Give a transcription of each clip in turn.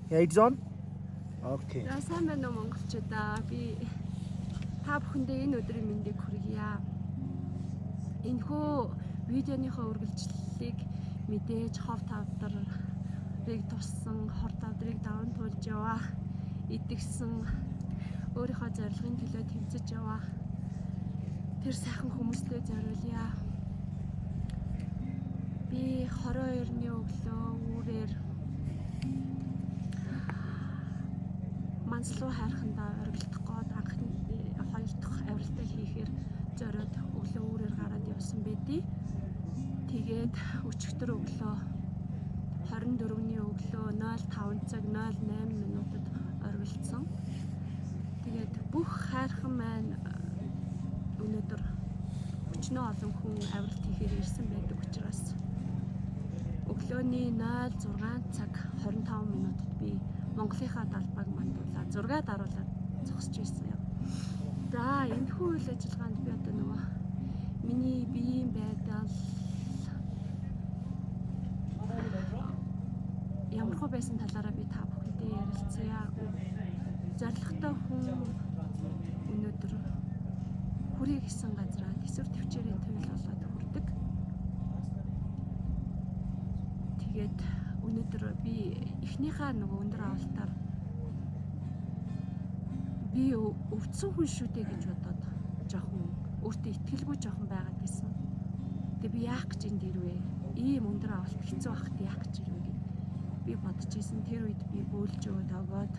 Yeah, it's on. Okay. За сайн байна уу монголчуудаа. Би та бүхэндээ энэ өдрийн мэндийг хүргье. Энэхүү видеоныхоо үргэлжлэлийг мэдээж хов тавдрыг туссан, хор тавдрыг даван туулж яваа. Идэгсэн өөрийнхөө зорилгын төлөө тэмцэж яваа. Тэр сайхан хүмүүстэй зориулъя. Би 22-ны өглөө үүрээр манслуу хайрхандаа оргилдох гээд анхны 2 дахь авиралтаа хийхээр зориод өглөө үүрээр гараад явсан байдий. Тэгээд өчигдөр өглөө 24-ний өглөө 05 цаг 08 минутад оргилдсон. Тэгээд бүх хайрхан маань өнөөдөр өчнөө олон хүн авиралт хийхээр ирсэн байдаг учраас өглөөний 06 цаг 25 минутад би Монголынхаа далбааг мандуулаад зураг даруулаад зогсож байсан юм. За энэхүү үйл ажиллагаанд би одоо нөгөө миний биеийн байдал ямар хөө байсан талаараа би та бүхэндээ ярилцъя. Зорилготой хүн өнөөдөр хүрээ гисэн газраа тэсвэр төвчээрийн туйл болоод хүрдэг. Тэгээд өнөөдөр би эхнийхээ нөгөө өндөр авалтаар би өвдсөн хүн шүү дээ гэж бодоод жоохон өөртөө итгэлгүй жоохон байгаад байсан. Тэгээ би яах гэж энд ирвэ? Ийм өндөр авалт хэцүү байхад яах гэж ирвэ гэд би бодож исэн. Тэр үед би бөөлж өгөөд огоод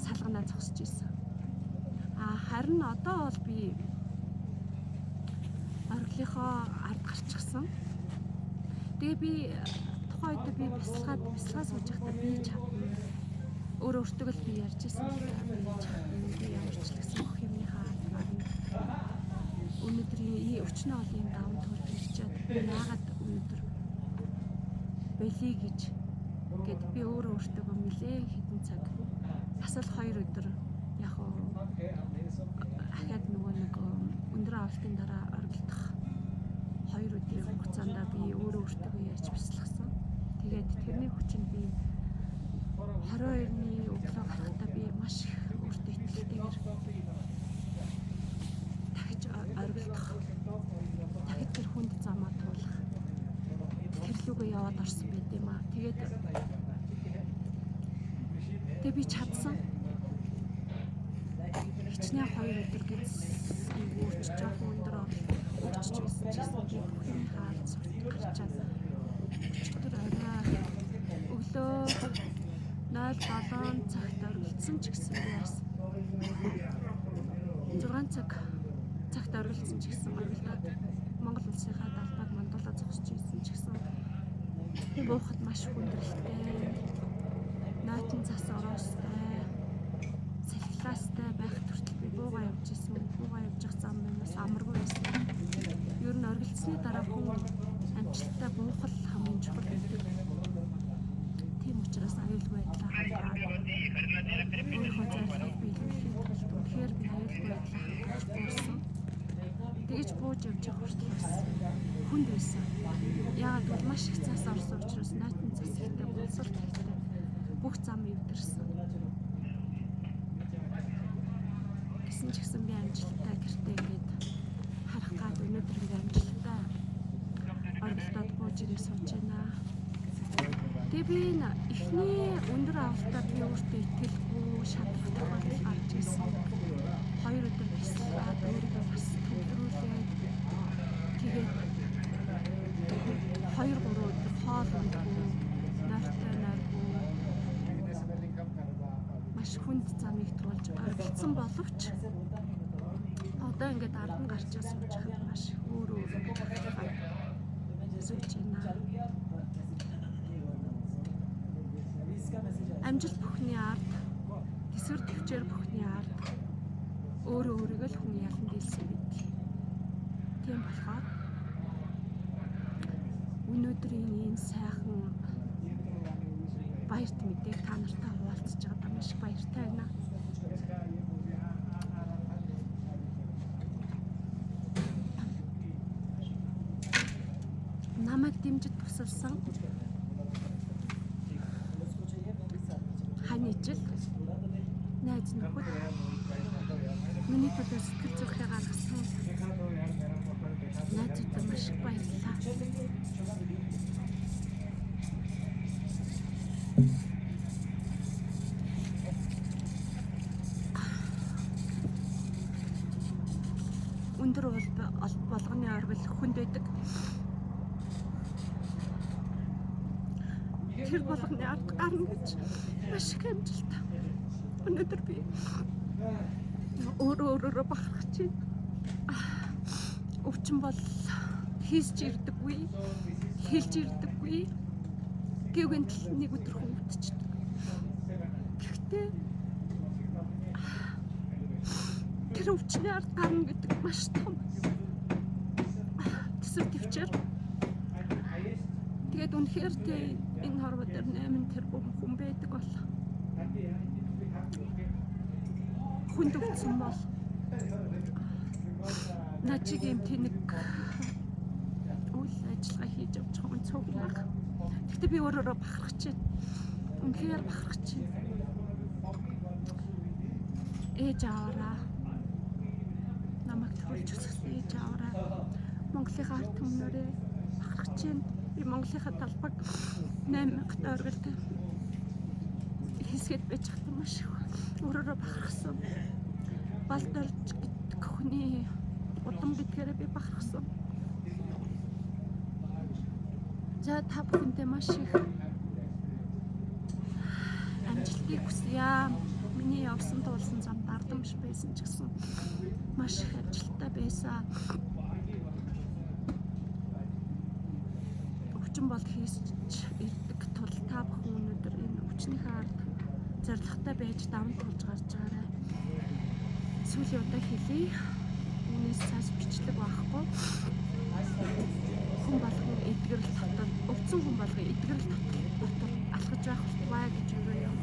салганаа зогсож исэн. Харин одоо бол би оргилынхоо ард гарчихсан. Тэгээ би тухайн үед би бясалгаад сууж байхдаа би өөрөө өөртөө л би ярьж ирсэн. Би ямар ч л гэсэн бүх юмныхаа өнөөдрийн өчнөө олон юм даван туулж ирчээд би яагаад өнөөдөр болий гэж гээд би өөрөө өөртөө нэлээд хэдэн цаг асал 2 өдөр яг ахаад нөгөө нэг өндөр авалтын дараа оргилдох 2 өдрийн хугацаанд би өөрөө өөртөө ярьж бясалгасан. Тэгээд тэрний хүчинд би 22-ны өглөө гарахдаа би маш их өөртөө итгэлтэйгээр дахиж оргилдох, дахиж тэр хүнд замаа туулах тэр лүгөө яваад орсон байт юм аа. Тэгээд би чадсан. Хичнээн 2 өдөр гэж өөрч жоохон өндөр өөрчж байсан ч гэсэн би бүхэн хаалт гарчаад өчигдөр орой өглөө 07 цагт оргилдсон ч гэсэн би бас 6 цагт оргилдсон ч гэсэн оргилдоод Монгол улсынхаа далбааг мандуулаад зогсож ирсэн ч гэсэн буухад маш хүндрэлтэй, нойтон цас ороостой, салхилаастай байх төртөл би буугаа явж исэн. Буугаа явж явах зам юмас амаргүй байсан. Ер нь оргилдсны дараа хүн амжилттай буух л хамгийн чухал гэдэг. Тийм учраас аюулгүй байдлаа хангаад өөрийнхөө зорилгыг биелүүлэхэд үнэхээр би аюулгүй байдлаа хангаж буусан. Тэгэж бууж явж явах хүртэл бас хүнд байсан. Яагаад гэвэл маш их цаас орсон учраас нойтон цас ихтэй боловсрол ихтэй бүх зам эвдэрсэн. Гэсэн ч гэсэн би амжилттай гэртээ ингээд харах гад өнөөдөр би амжилттай оргилдоод бууж ирээ сууж байна. Тэгээ би эхний өндөр авалтаа би өөртөө итгэлгүй шатлах тохиолдол гарч ирсэн. 2 өдөр бясалгаад өөрийгөө бас төвлөрүүлээд тэгээд 2-3 өдөр хоол ундаггүй, нойртой нойргүй маш хүнд замыг туулж оргилдсон боловч одоо ингээд ард нь гарч сууж хахад маш өөр сууж байна. Амжилт бүхний ард, тэсвэр төвчээр бүхний ард өөрөө өөрийгөө л хүн ялан дийлсэн байт. Тийм болохоор өнөөдрийн энэ сайхан баярт мэдээг та нартай хуваалцаж байгаадаа маш их баяртай байна. Намайг дэмжиж тусалсан таны ижил найз нөхөд миний төлөө сэтгэл зүрхээ гаргасан найзуудаа маш их баярлалаа. Өндөр болгоны орвол хүнд байдаг. Тэр болгоны ард гарна гэж маш их амжилттай. Өнөөдөр би өөрөөрөө бахархаж байна. Өвчин бол хийсч ирдэггүй, хэлж ирдэггүй. Гэвэн нэг өдөр хөвдчихдэг. Гэхдээ тэр өвчний ард гарна гэдэг маш том төсөв төвчээр. Тэгээд үнэхээр энэ хорвоо дээр 8 тэрбум хүн байдаг бол хүнд өвдсөн бол начиг юм тэнэг үйл ажиллагаа хийж явж байгаа хүн цог баг. Гэхдээ би өөрөөрөө бахархаж байна. Үнэхээр бахархаж байна. Ээж аваараа намайг төрүүлж өсгсөн ээж аваараа Монголын ард түмнэрээ бахархаж байна. Би Монголынхаа талбайг 8 тойролтой хэсгээд байж хата маш их өөрөөрөө бахархсан. Балдорж гэдэг хүний удам бидгээрээ би бахархсан. За та бүхэндээ маш их амжилтыг хүсье. Миний явсан туулсан зам дардамж байсан ч гэсэн маш их амжилттай байсан. Өвчин бол хийсч ирдэг тул та бүхэн өнөөдөр энэ өвчнийхээ ард зоригтой байж даван тулж гарч байгаарай. Сүүлийн удаа хэлье. Үүнээс цааш бичлэг байхгүй. Хүн болгон эдгэрэл татвар, өвдсөн хүн болгон эдгэрэл татвар алхаж байх болтугай гэж юу юм.